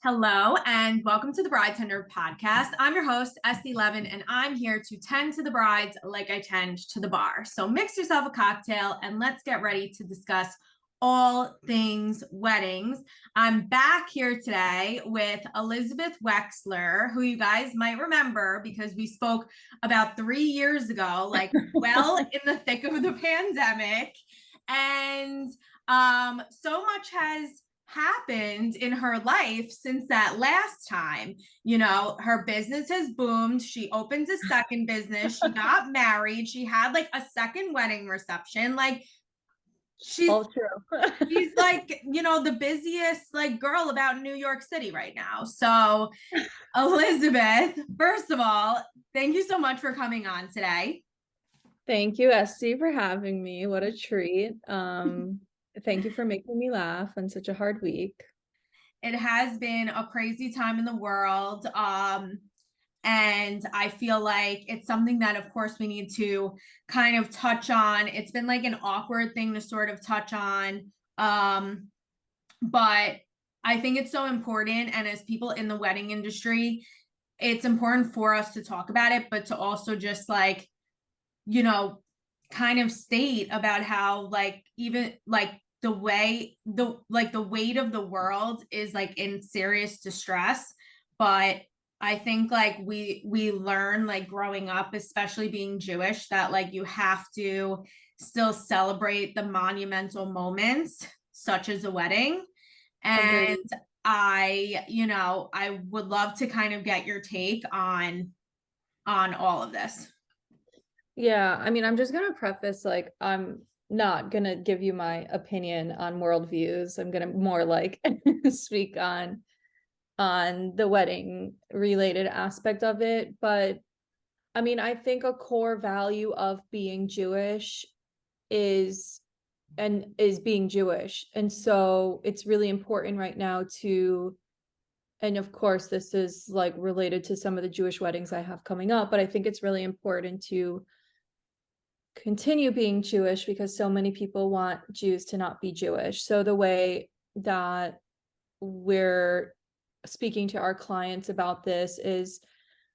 Hello and welcome to the Bridetender podcast. I'm your host, Estee Levin, and I'm here to tend to the brides like I tend to the bar. So mix yourself a cocktail and let's get ready to discuss all things weddings. I'm back here today with Elizabeth Wexler, who you guys might remember because we spoke about 3 years ago, like well in the thick of the pandemic. And so much has happened in her life since that last time. You know, her business has boomed. She opens a second business. She got married. She had like a second wedding reception. Like she's All true. she's like, you know, the busiest like girl about New York City right now. So, Elizabeth, first of all, thank you so much for coming on today. Thank you, Estee, for having me. What a treat. Thank you for making me laugh on such a hard week. It has been a crazy time in the world. And I feel like it's something that, of course, we need to kind of touch on. It's been like an awkward thing to sort of touch on. But I think it's so important. And as people in the wedding industry, it's important for us to talk about it, but to also just like, you know, kind of state about how like even like the way the weight of the world is like in serious distress. But I think like we learn like growing up, especially being Jewish, that like you have to still celebrate the monumental moments such as a wedding. Agreed. And I would love to kind of get your take on all of this. Yeah, I mean, I'm just gonna preface like I'm not gonna give you my opinion on worldviews. I'm gonna more like speak on the wedding related aspect of it. But I mean, I think a core value of being Jewish is is being Jewish. And so it's really important right now to, and of course this is like related to some of the Jewish weddings I have coming up, but I think it's really important to continue being Jewish because so many people want Jews to not be Jewish. So the way that we're speaking to our clients about this is,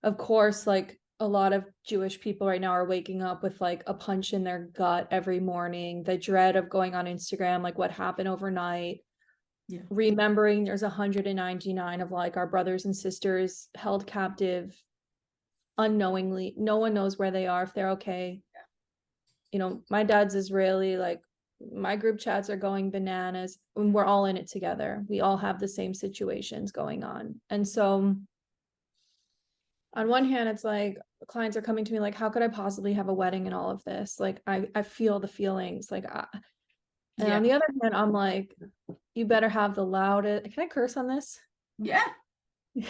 of course, like a lot of Jewish people right now are waking up with like a punch in their gut every morning, the dread of going on Instagram, like what happened overnight. Yeah. Remembering there's 199 of like our brothers and sisters held captive unknowingly. No one knows where they are, if they're okay. You know, my dad's Israeli, like my group chats are going bananas and we're all in it together. We all have the same situations going on. And so on one hand, it's like clients are coming to me like, how could I possibly have a wedding in all of this? Like I feel the feelings like, and Yeah. on the other hand, I'm like, you better have the loudest, can I curse on this? Yeah.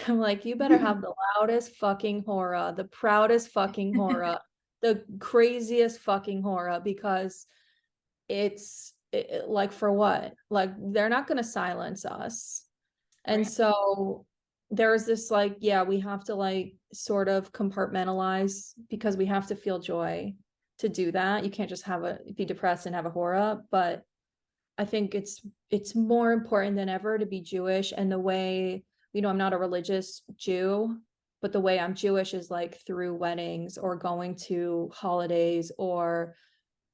I'm like, you better have the loudest fucking horror, the proudest fucking horror, the craziest fucking horror, because like for what? Like they're not going to silence us. And Right. so there's this like, yeah, we have to like sort of compartmentalize because we have to feel joy to do that. You can't just be depressed and have a horror, but I think it's more important than ever to be Jewish. And the way, you know, I'm not a religious Jew, but the way I'm Jewish is like through weddings or going to holidays or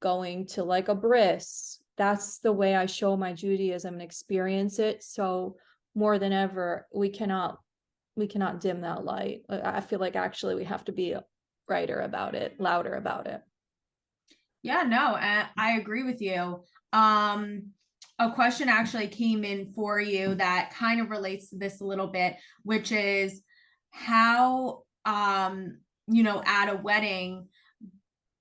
going to like a bris. That's the way I show my Judaism and experience it. So more than ever, we cannot dim that light. I feel like actually we have to be brighter about it, louder about it. Yeah, no, I agree with you. A question actually came in for you that kind of relates to this a little bit, which is how, at a wedding,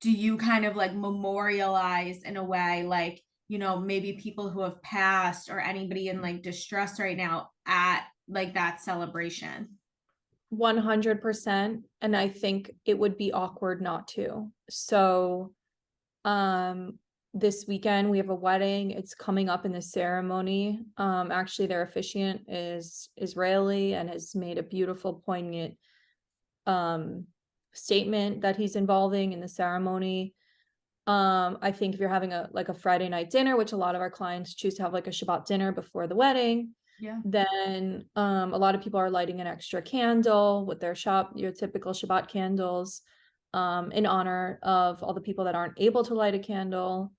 do you kind of like memorialize in a way, like, maybe people who have passed or anybody in like distress right now at like that celebration? 100%. And I think it would be awkward not to. So um this weekend we have a wedding. It's coming up in the ceremony. Actually their officiant is Israeli and has made a beautiful, poignant statement that he's involving in the ceremony. I think if you're having a Friday night dinner, which a lot of our clients choose to have like a Shabbat dinner before the wedding, Yeah. Then a lot of people are lighting an extra candle with your typical Shabbat candles, in honor of all the people that aren't able to light a candle.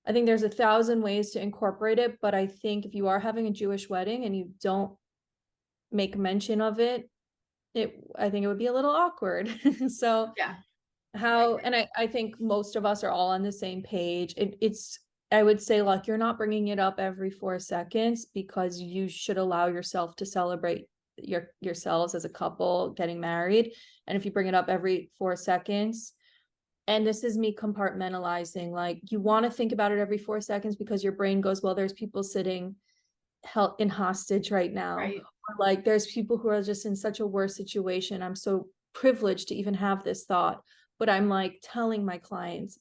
I think there's 1,000 ways to incorporate it, but I think if you are having a Jewish wedding and you don't make mention of it, I think it would be a little awkward. So Yeah. I think most of us are all on the same page. I would say, like, you're not bringing it up every 4 seconds because you should allow yourself to celebrate yourselves as a couple getting married. And if you bring it up every 4 seconds, and this is me compartmentalizing, like, you want to think about it every 4 seconds because your brain goes, well, there's people sitting held in hostage right now. Right. Like, there's people who are just in such a worse situation. I'm so privileged to even have this thought, but I'm like telling my clients,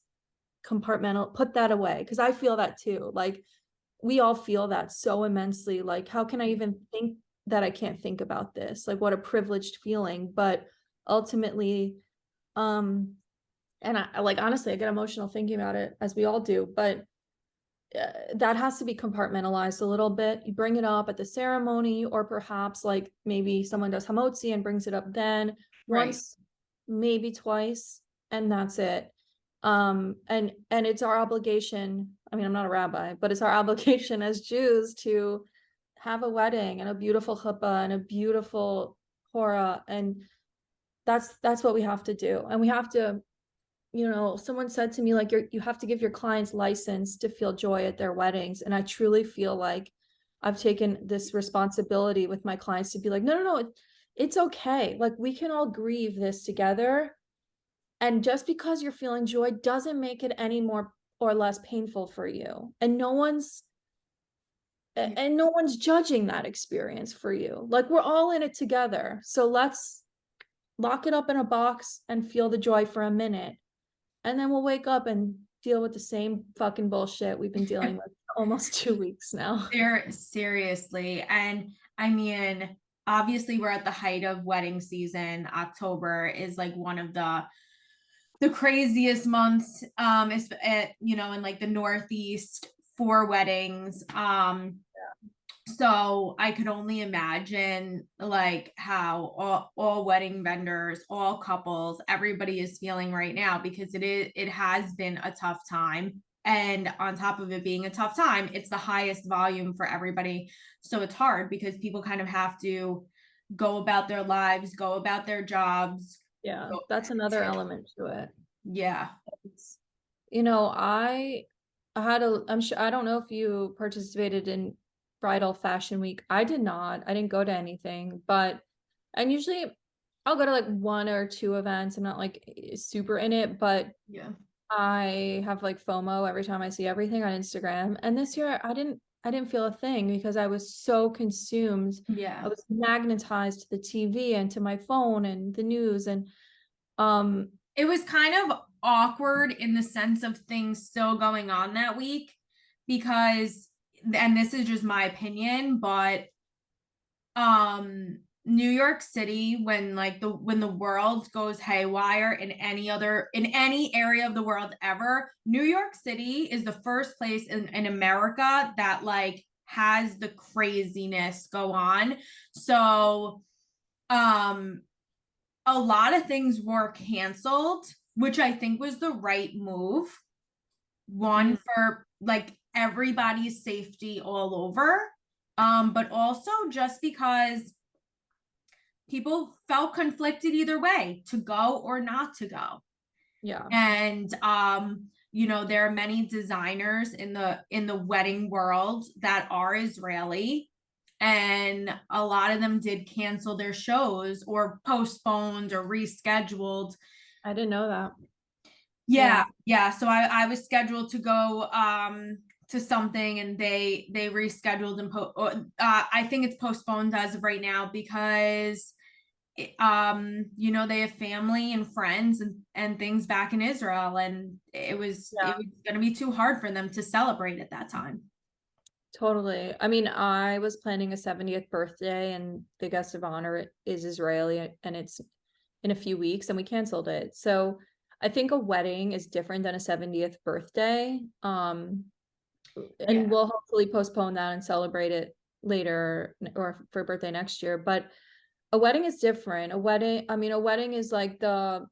put that away, because I feel that too. Like, we all feel that so immensely. Like, how can I even think that I can't think about this? Like, what a privileged feeling. But ultimately, and I, like, honestly, I get emotional thinking about it, as we all do, but that has to be compartmentalized a little bit. You bring it up at the ceremony, or perhaps like maybe someone does hamotzi and brings it up then Right. once, maybe twice, and that's it. And it's our obligation. I mean, I'm not a rabbi, but it's our obligation as Jews to have a wedding and a beautiful chuppah and a beautiful hora, and that's what we have to do. And we have to, someone said to me, like, you have to give your clients license to feel joy at their weddings. And I truly feel like I've taken this responsibility with my clients to be like, no, it's okay. Like, we can all grieve this together. And just because you're feeling joy doesn't make it any more or less painful for you. And no one's judging that experience for you. Like, we're all in it together. So let's lock it up in a box and feel the joy for a minute. And then we'll wake up and deal with the same fucking bullshit we've been dealing with for almost 2 weeks now. Seriously. And I mean, obviously we're at the height of wedding season. October is like one of the craziest months, in like the Northeast for weddings. So I could only imagine like how all wedding vendors, all couples, everybody is feeling right now, because it has been a tough time. And on top of it being a tough time, it's the highest volume for everybody. So it's hard because people kind of have to go about their lives, go about their jobs. Yeah, that's another element to it. Yeah. It's, I'm sure, I don't know if you participated in bridal fashion week. I did not. I didn't go to anything, and usually I'll go to like 1 or 2 events. I'm not like super in it, but Yeah. I have like FOMO every time I see everything on Instagram. And this year I didn't feel a thing because I was so consumed. Yeah. I was magnetized to the TV and to my phone and the news. And it was kind of awkward in the sense of things still going on that week, because, and this is just my opinion, but New York City, when the world goes haywire in any area of the world ever, New York City is the first place in America that like has the craziness go on. So a lot of things were canceled, which I think was the right move. One, for like everybody's safety all over, but also just because people felt conflicted either way, to go or not to go. yeah. And there are many designers in the wedding world that are Israeli, and a lot of them did cancel their shows or postponed or rescheduled. I didn't know that. Yeah. So I was scheduled to go to something, and they rescheduled and I think it's postponed as of right now because they have family and friends and things back in Israel, and it was going to be too hard for them to celebrate at that time. Totally. I mean, I was planning a 70th birthday, and the guest of honor is Israeli, and it's in a few weeks, and we canceled it. So I think a wedding is different than a 70th birthday. And we'll hopefully postpone that and celebrate it later or for birthday next year. But a wedding is different. A wedding is like the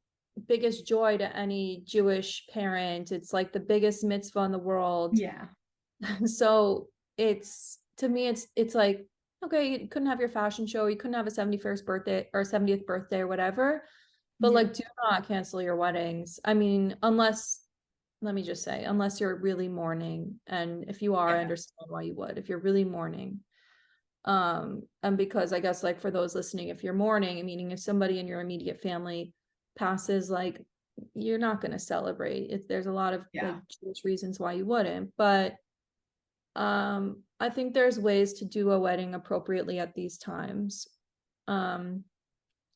biggest joy to any Jewish parent. It's like the biggest mitzvah in the world. Yeah. So it's, to me, it's like, okay, you couldn't have your fashion show, you couldn't have a 71st birthday or 70th birthday or whatever, but Yeah. like, do not cancel your weddings. I mean, let me just say, unless you're really mourning, and if you are, I Yeah. understand why you would, if you're really mourning. And because I guess, like, for those listening, if you're mourning, meaning if somebody in your immediate family passes, like, you're not going to celebrate it. There's a lot of like Yeah. Jewish reasons why you wouldn't, but I think there's ways to do a wedding appropriately at these times. um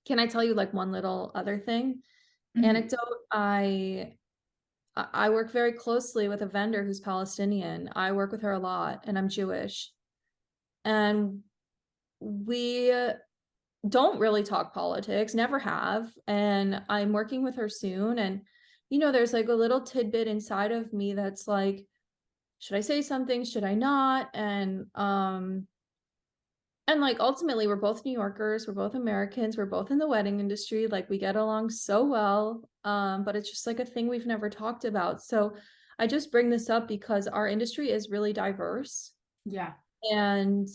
can I tell you like one little other thing, Mhm. anecdote? I work very closely with a vendor who's Palestinian. I work with her a lot, and I'm Jewish, and we don't really talk politics, never have, and I'm working with her soon. And there's like a little tidbit inside of me that's like, should I say something, should I not? And like, ultimately, we're both New Yorkers, we're both Americans, we're both in the wedding industry, like we get along so well. But it's just like a thing we've never talked about. So I just bring this up because our industry is really diverse. Yeah. And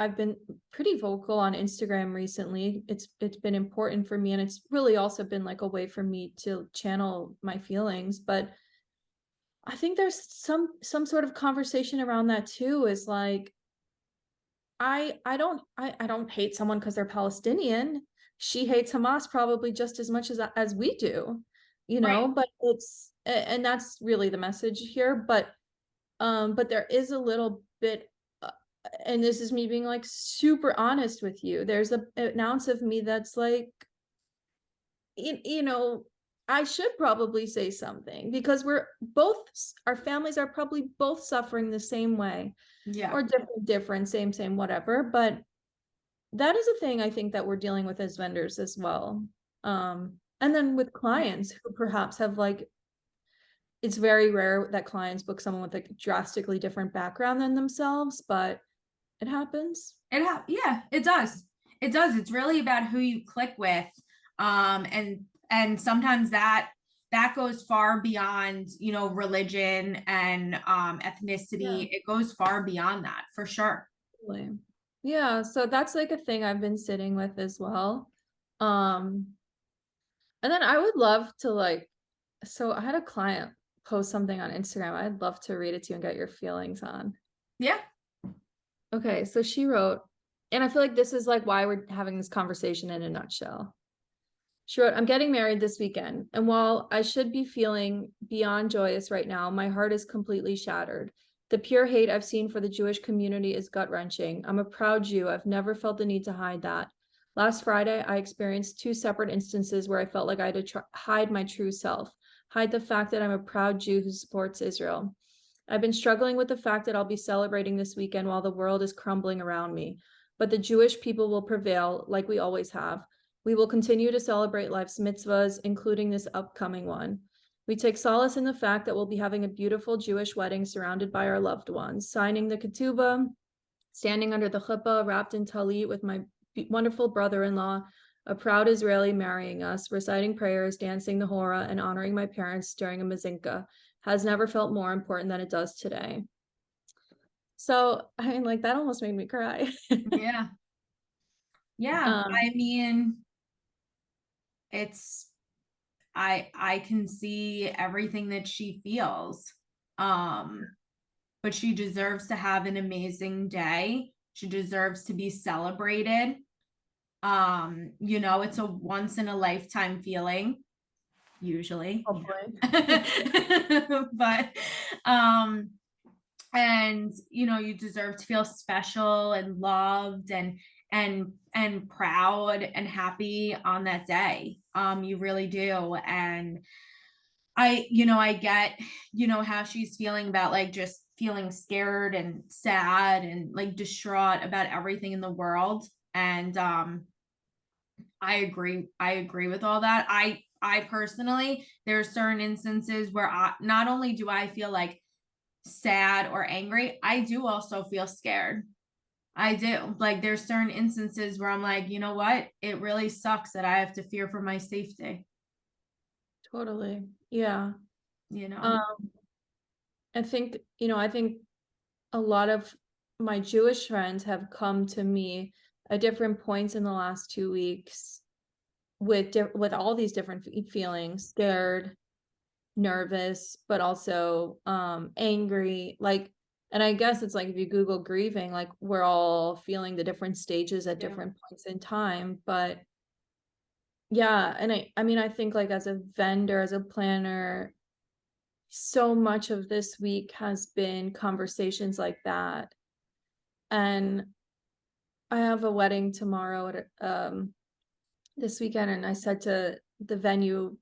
I've been pretty vocal on Instagram recently. It's been important for me, and it's really also been like a way for me to channel my feelings. But I think there's some sort of conversation around that too, is like, I don't hate someone because they're Palestinian. She hates Hamas probably just as much as we do, Right. but and that's really the message here. But there is a little bit, and this is me being like super honest with you. There's an ounce of me that's like, you know, I should probably say something, because our families are probably both suffering the same way, Yeah. or different, same, whatever. But that is a thing I think that we're dealing with as vendors as well. And then with Yeah. clients who perhaps have like, it's very rare that clients book someone with a drastically different background than themselves, but it happens. Yeah, it does. It does. It's really about who you click with. And sometimes that goes far beyond, religion and Yeah, ethnicity. It goes far beyond that for sure. totally. Yeah, so that's like a thing I've been sitting with as well. Um, and then I would love to like, so I had a client post something on Instagram. I'd love to read it to you and get your feelings on. Yeah. Okay, so she wrote, and I feel like this is like why we're having this conversation in a nutshell. She wrote, I'm getting married this weekend, and while I should be feeling beyond joyous right now, my heart is completely shattered. The pure hate I've seen for the Jewish community is gut-wrenching. I'm a proud Jew. I've never felt the need to hide that. Last Friday, I experienced two separate instances where I felt like I had to hide my true self, hide the fact that I'm a proud Jew who supports Israel. I've been struggling with the fact that I'll be celebrating this weekend while the world is crumbling around me, but the Jewish people will prevail like we always have. We will continue to celebrate life's mitzvahs, including this upcoming one. We take solace in the fact that we'll be having a beautiful Jewish wedding surrounded by our loved ones, signing the ketubah, standing under the chuppah, wrapped in talit with my wonderful brother-in-law, a proud Israeli marrying us, reciting prayers, dancing the hora, and honoring my parents during a mazinka has never felt more important than it does today. So, I mean, like, that almost made me cry. Yeah. Yeah. um, I mean, it's I can see everything that she feels. Um, but she deserves to have an amazing day. She deserves to be celebrated. It's a once in a lifetime feeling, usually, hopefully. but um and you deserve to feel special and loved and proud and happy on that day. You really do. And I get how she's feeling about like just feeling scared and sad and like distraught about everything in the world. And I agree with all that. I personally, there are certain instances where not only do I feel like sad or angry, I do also feel scared. I do. Like there's certain instances where I'm like, you know what? It really sucks that I have to fear for my safety, Totally. Yeah. you know? Um, I think a lot of my Jewish friends have come to me at different points in the last 2 weeks with all these different feelings, scared, nervous, but also angry. Like, and I guess it's like if you Google grieving, like we're all feeling the different stages at Yeah. different points in time. But yeah, and I mean, I think like as a vendor, as a planner, so much of this week has been conversations like that. And I have a wedding tomorrow at this weekend, and I said to the venue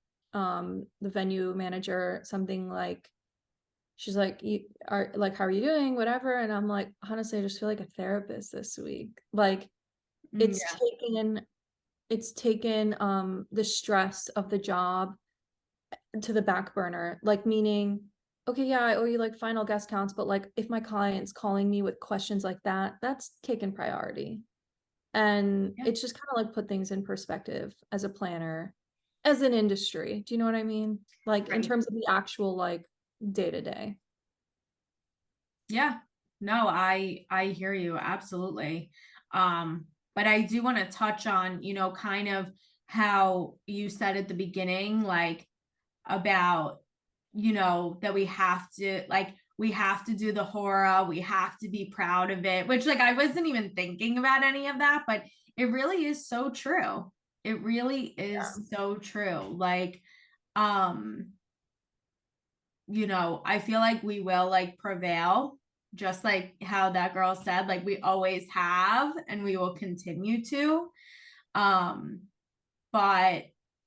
manager something like, she's like, you are like, how are you doing? Whatever. And I'm like, honestly, I just feel like a therapist this week. Like it's Yeah. taken it's taken the stress of the job to the back burner. Like meaning, okay, yeah, I owe you like final guest counts, but like if my client's calling me with questions like that, that's taken priority. And Yeah. it's just kind of like put things in perspective as a planner, as an industry. Do you know what I mean? Like in Right. terms of the actual like day to day. Yeah. No, I hear you absolutely. But I do want to touch on, kind of how you said at the beginning, like about, that we have to do the horror, we have to be proud of it, which like I wasn't even thinking about any of that, but it really is so true. It really Yeah. is so true. Like, um, I feel like we will like prevail, just like how that girl said, like we always have and we will continue to. Um, but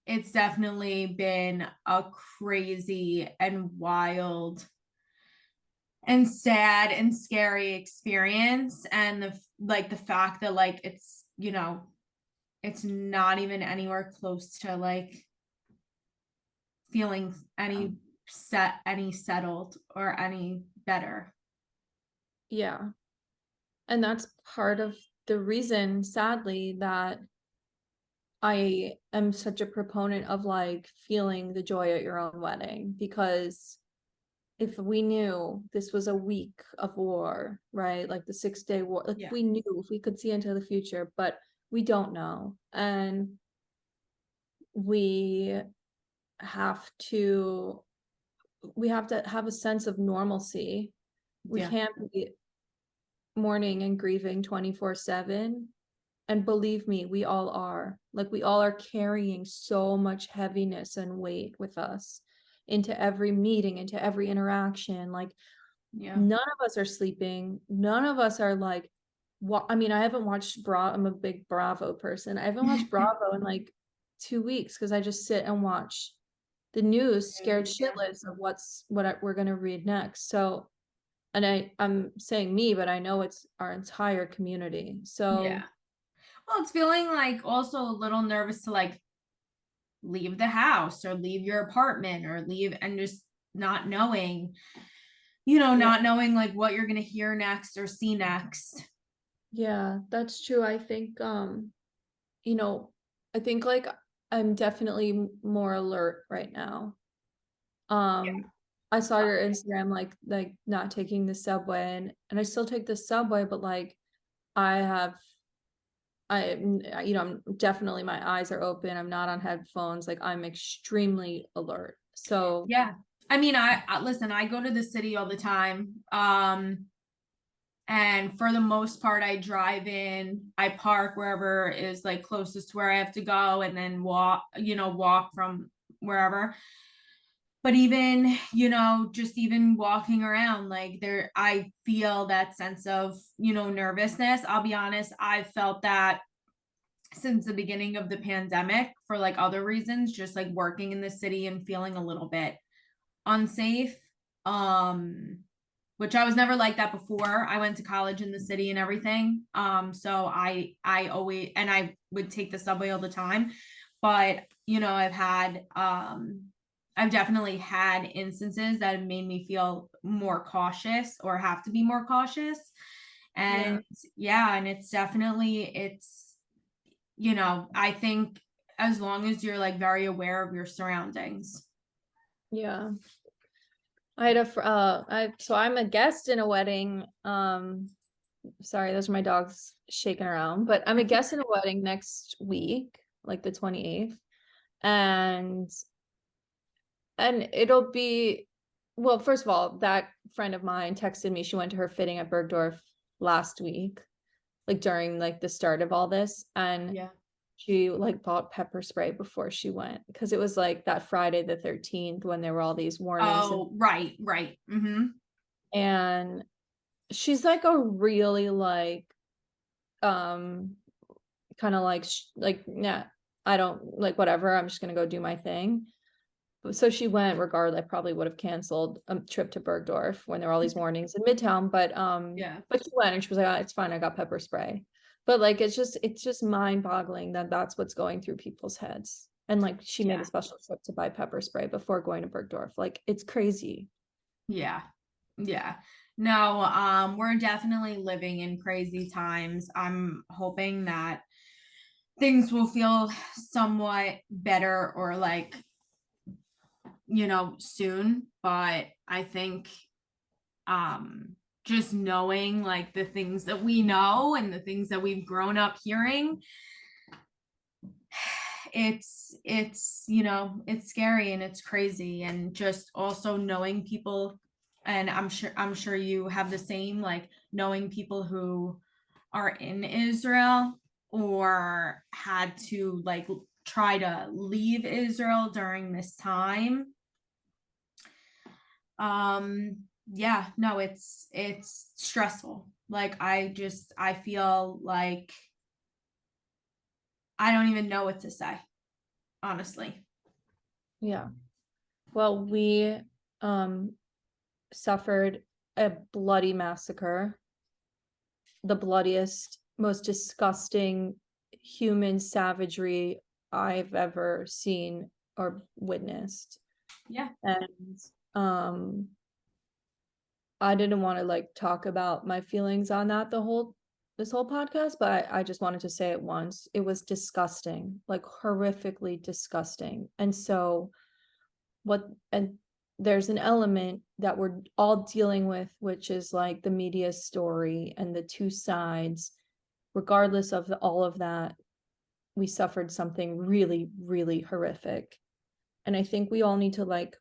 it's definitely been a crazy and wild and sad and scary experience. And the fact that like it's not even anywhere close to like feeling any settled or any better. Yeah. And that's part of the reason, sadly, that I am such a proponent of like feeling the joy at your own wedding, because if we knew this was a week of war, right? Like the 6 day war, like Yeah. we knew, if we could see into the future, but we don't know. And we have to we have to have a sense of normalcy. We Yeah. can't be mourning and grieving 24/7. And believe me, we all are. Like we all are carrying so much heaviness and weight with us into every meeting, into every interaction. Like Yeah. none of us are sleeping. None of us are like, what? I mean, I haven't watched I'm a big Bravo person. I haven't watched Bravo in like 2 weeks because I just sit and watch the news, scared Yeah. shitless of we're gonna read next. So, and I'm saying me, but I know it's our entire community. Yeah. So Well, it's feeling like also a little nervous to like leave the house or leave your apartment or leave and just not knowing, yeah, not knowing like what you're going to hear next or see next. yeah, that's true. You know, I think like I'm definitely more alert right now. Um, I saw your Instagram like not taking the subway, and I still take the subway, but like I have I'm definitely, my eyes are open. I'm not on headphones. Like I'm extremely alert. So Yeah. I mean, I listen, I go to the city all the time. And for the most part, I drive in, I park wherever is like closest to where I have to go and then walk from wherever. But even, just even walking around, like there, I feel that sense of, nervousness. I'll be honest, I've felt that since the beginning of the pandemic for like other reasons, just like working in the city and feeling a little bit unsafe. Um, which I was never like that before. I went to college in the city and everything. So I always and I would take the subway all the time. But I've definitely had instances that have made me feel more cautious or have to be more cautious. And yeah, and it's definitely, I think as long as you're like very aware of your surroundings. Yeah. I had so I'm a guest in a wedding. Sorry, those are my dogs shaking around, but I'm a guest in a wedding next week, like the 28th. And it'll be, well, first of all, that friend of mine texted me. She went to her fitting at Bergdorf last week, like during like the start of all this. And Yeah. she like bought pepper spray before she went, because it was like that Friday the 13th when there were all these warnings. Oh, right. Mm-hmm. And she's like a really like kind of like, nah, I don't like, whatever, I'm just gonna go do my thing. So she went regardless. I probably would have canceled a trip to Bergdorf when there were all these warnings in Midtown, Yeah. but she went and she was like, oh, it's fine, I got pepper spray. But like it's just mind-boggling that that's what's going through people's heads. And like she made Yeah. a special trip to buy pepper spray before going to Bergdorf. Like it's crazy. Yeah. Yeah. No, we're definitely living in crazy times. I'm hoping that things will feel somewhat better or like, soon, but I think just knowing like the things that we know and the things that we've grown up hearing, it's scary and it's crazy, and just also knowing people, and I'm sure you have the same, like knowing people who are in Israel or had to like try to leave Israel during this time. Yeah, no, it's stressful. Like I feel like I don't even know what to say, honestly. Yeah. Well, we suffered a bloody massacre, the bloodiest, most disgusting human savagery I've ever seen or witnessed. Yeah. And I didn't want to like talk about my feelings on that this whole podcast, but I just wanted to say it once. It was disgusting, like horrifically disgusting. And so and there's an element that we're all dealing with, which is like the media story and the two sides. Regardless of all of that, we suffered something really, really horrific. And I think we all need to like,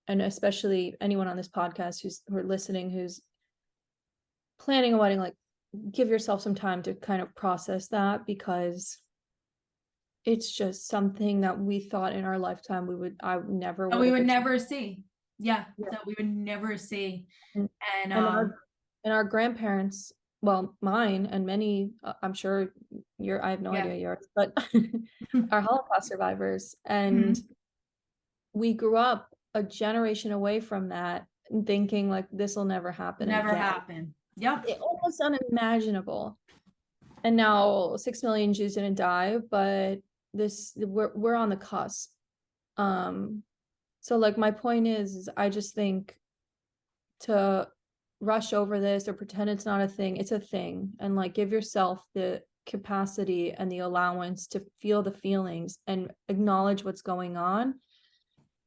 and especially anyone on this podcast who are listening, who's planning a wedding, like give yourself some time to kind of process that, because it's just something that we thought in our lifetime I never That would we have would experienced. never see. Yeah, Yeah. that we would never see. And, And and our grandparents, well, mine and many, I'm sure I have no yeah. idea yours, but are Holocaust survivors. And Mhm. we grew up a generation away from that and thinking like this will never happen Never again. happen. Yep. It almost unimaginable. And now 6 million Jews didn't die, but we're on the cusp. So like my point is I just think to rush over this or pretend it's not a thing, it's a thing. And like give yourself the capacity and the allowance to feel the feelings and acknowledge what's going on.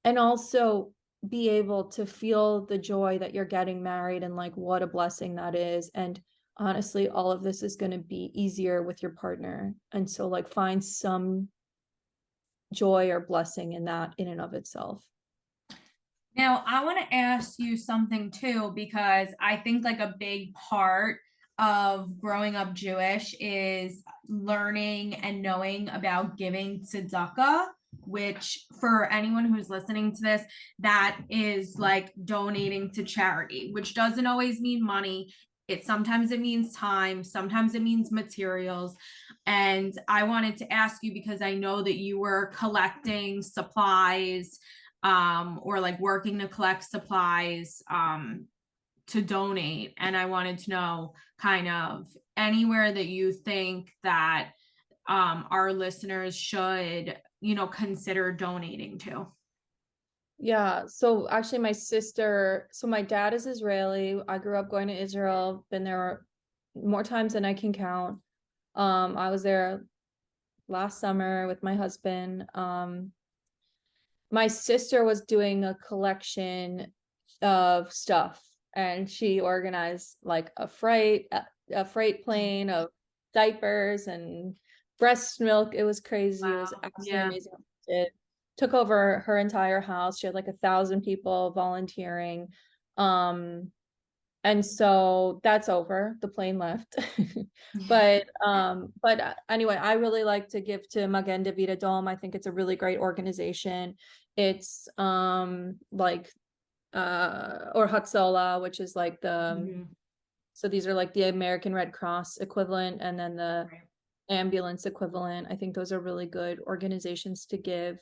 And also be able to feel the joy that you're getting married and like what a blessing that is. And honestly, all of this is going to be easier with your partner. And so like find some joy or blessing in that in and of itself. Now, I want to ask you something too, because I think like a big part of growing up Jewish is learning and knowing about giving tzedakah, which for anyone who's listening to this, that is like donating to charity, which doesn't always mean money. Sometimes it means time, sometimes it means materials. And I wanted to ask you because I know that you were collecting supplies, or like working to collect supplies to donate, and I wanted to know kind of anywhere that you think that our listeners should consider donating to. Yeah, so actually my dad is Israeli. I grew up going to Israel, been there more times than I can count. I was there last summer with my husband. My sister was doing a collection of stuff, and she organized like a freight plane of diapers and breast milk. It was crazy. It was Wow. absolutely Yeah. amazing. It took over her entire house. She had like 1,000 people volunteering. And so that's over. The plane left. But anyway, I really like to give to Magen David Adom. I think it's a really great organization. It's like or Hatzolah, which is like the Mhm. so these are like the American Red Cross equivalent, and then the Right. ambulance equivalent. I think those are really good organizations to give.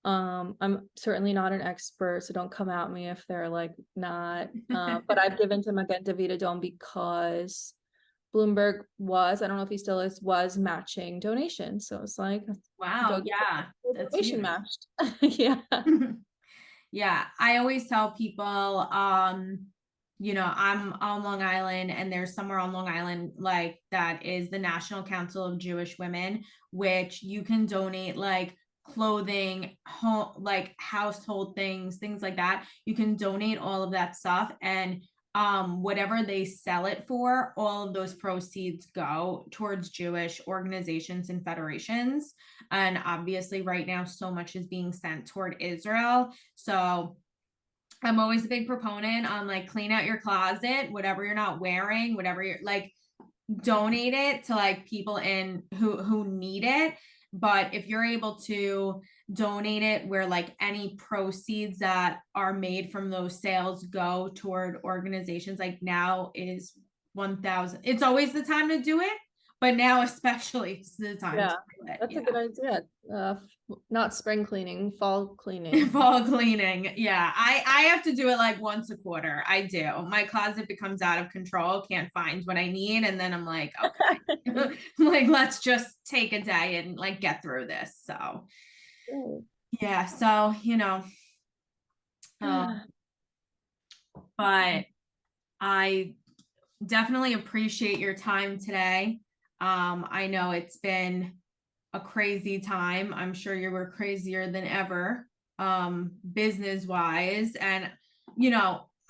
I'm certainly not an expert, so don't come at me if they're like not. But I've given to Magen David Adom because Bloomberg I don't know if he still is, was matching donations. So it's like, Wow. go get Yeah. the That's donation huge. matched. Yeah. Yeah, I always tell people, I'm on Long Island, and there's somewhere on Long Island like that is the National Council of Jewish Women, which you can donate like clothing, home, like household things like that. You can donate all of that stuff, and whatever they sell it for, all of those proceeds go towards Jewish organizations and federations. And obviously right now so much is being sent toward Israel. So I'm always a big proponent on like clean out your closet, whatever you're not wearing, whatever you're like, donate it to like people in who need it. But if you're able to donate it where like any proceeds that are made from those sales go toward organizations, like now is 1,000. It's always the time to do it, but now especially is the time to Yeah, do it, that's a good idea. Not spring cleaning, fall cleaning. Fall cleaning. Yeah. I have to do it like once a quarter. I do. My closet becomes out of control, can't find what I need. And then I'm like, okay, like, let's just take a day and like get through this. So, yeah. So, um, but I definitely appreciate your time today. I know it's been a crazy time. I'm sure you were crazier than ever, business wise. And,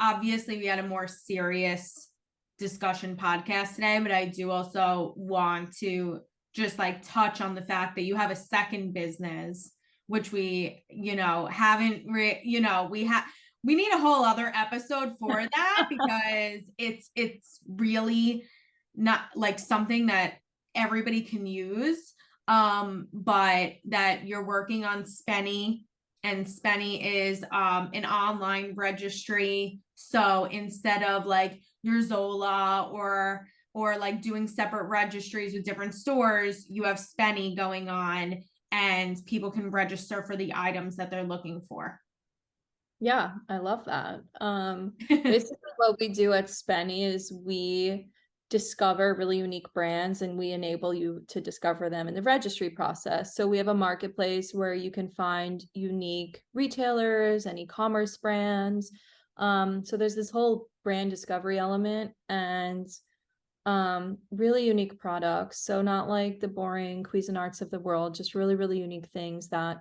obviously we had a more serious discussion podcast today, but I do also want to just like touch on the fact that you have a second business, which we, haven't, we need a whole other episode for that because it's really not like something that everybody can use, but that you're working on Spennie, and Spennie is an online registry. So instead of like your Zola or like doing separate registries with different stores, you have Spennie going on, and people can register for the items that they're looking for. Yeah, I love that. Basically what we do at Spennie is we discover really unique brands, and we enable you to discover them in the registry process. So we have a marketplace where you can find unique retailers and e-commerce brands. So there's this whole brand discovery element, and really unique products. So not like the boring Cuisinarts of the world, just really, really unique things that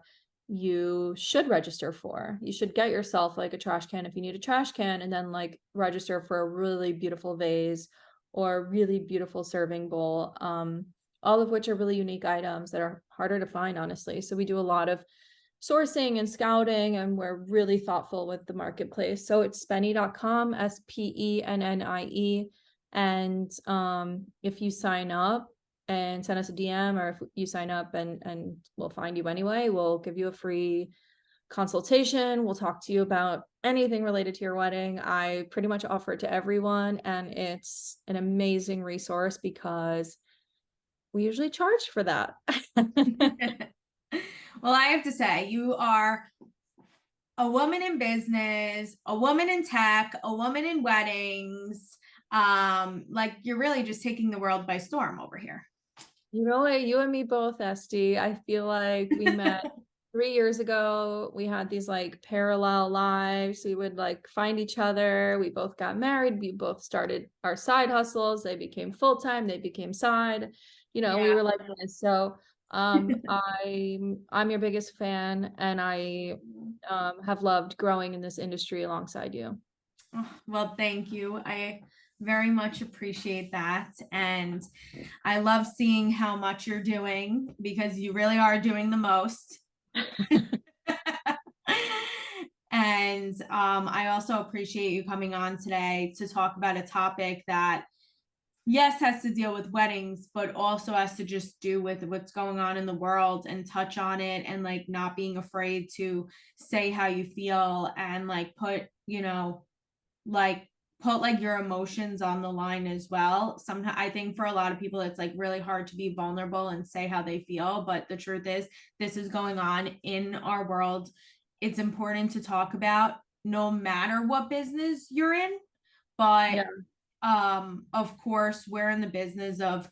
you should register for. You should get yourself like a trash can if you need a trash can, and then like register for a really beautiful vase or a really beautiful serving bowl, all of which are really unique items that are harder to find, honestly. So we do a lot of sourcing and scouting, and we're really thoughtful with the marketplace. So it's spennie.com, SPENNIE. And if you sign up and send us a DM, or if you sign up and we'll find you anyway, we'll give you a free consultation. We'll talk to you about anything related to your wedding. I pretty much offer it to everyone, and it's an amazing resource because we usually charge for that. Well, I have to say, you are a woman in business, a woman in tech, a woman in weddings. Like you're really just taking the world by storm over here. You know what? You and me both, Estee. I feel like we met 3 years ago, we had these like parallel lives. We would like find each other. We both got married. We both started our side hustles. They became full-time. They became side. We Yeah. were like this. So I'm your biggest fan, and I have loved growing in this industry alongside you. Oh, well, thank you. I very much appreciate that. And I love seeing how much you're doing because you really are doing the most. And I also appreciate you coming on today to talk about a topic that, yes, has to deal with weddings, but also has to just do with what's going on in the world and touch on it, and like not being afraid to say how you feel and like like put like your emotions on the line as well. Sometimes I think for a lot of people it's like really hard to be vulnerable and say how they feel, but the truth is this is going on in our world. It's important to talk about no matter what business you're in. But Yeah, of course we're in the business of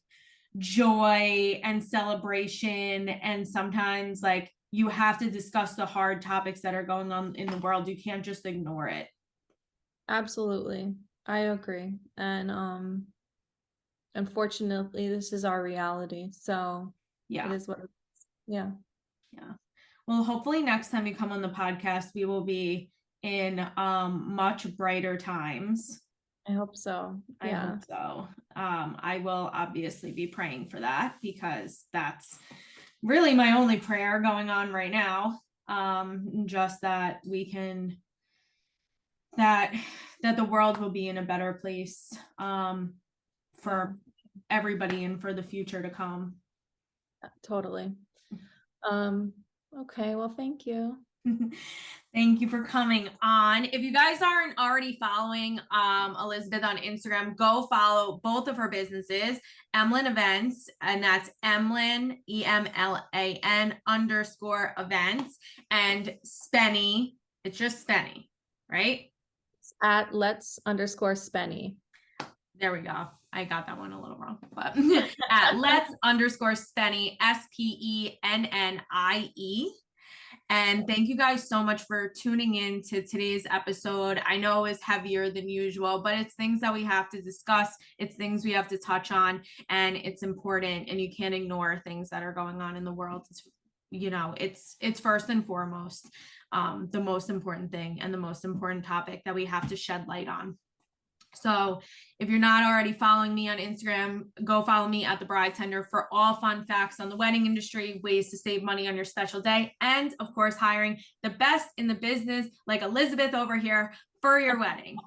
joy and celebration, and sometimes like you have to discuss the hard topics that are going on in the world. You can't just ignore it. absolutely. I agree. And unfortunately, this is our reality. So it Yeah. is what it is. Yeah. Yeah. Well, hopefully next time you come on the podcast, we will be in much brighter times. I hope so. I Yeah. hope so. I will obviously be praying for that because that's really my only prayer going on right now. Just that we can that that the world will be in a better place for everybody and for the future to come. Totally. Okay, well, thank you. Thank you for coming on. If you guys aren't already following Elizabeth on Instagram, go follow both of her businesses, Emlan Events, and that's Emlan, EMLAN _ events, and Spennie. It's just Spennie, right? At let's _ Spennie. There we go. I got that one a little wrong, but at let's _ Spennie, SPENNIE. And thank you guys so much for tuning in to today's episode. I know it's heavier than usual, but it's things that we have to discuss. It's things we have to touch on, and it's important, and you can't ignore things that are going on in the world. It's first and foremost the most important thing and the most important topic that we have to shed light on. So if you're not already following me on Instagram, go follow me at the Bridetender for all fun facts on the wedding industry, ways to save money on your special day, and of course, hiring the best in the business like Elizabeth over here for your wedding.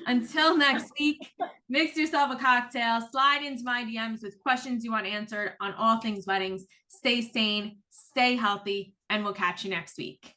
Until next week, mix yourself a cocktail, slide into my DMs with questions you want answered on all things weddings. Stay sane, stay healthy, and we'll catch you next week.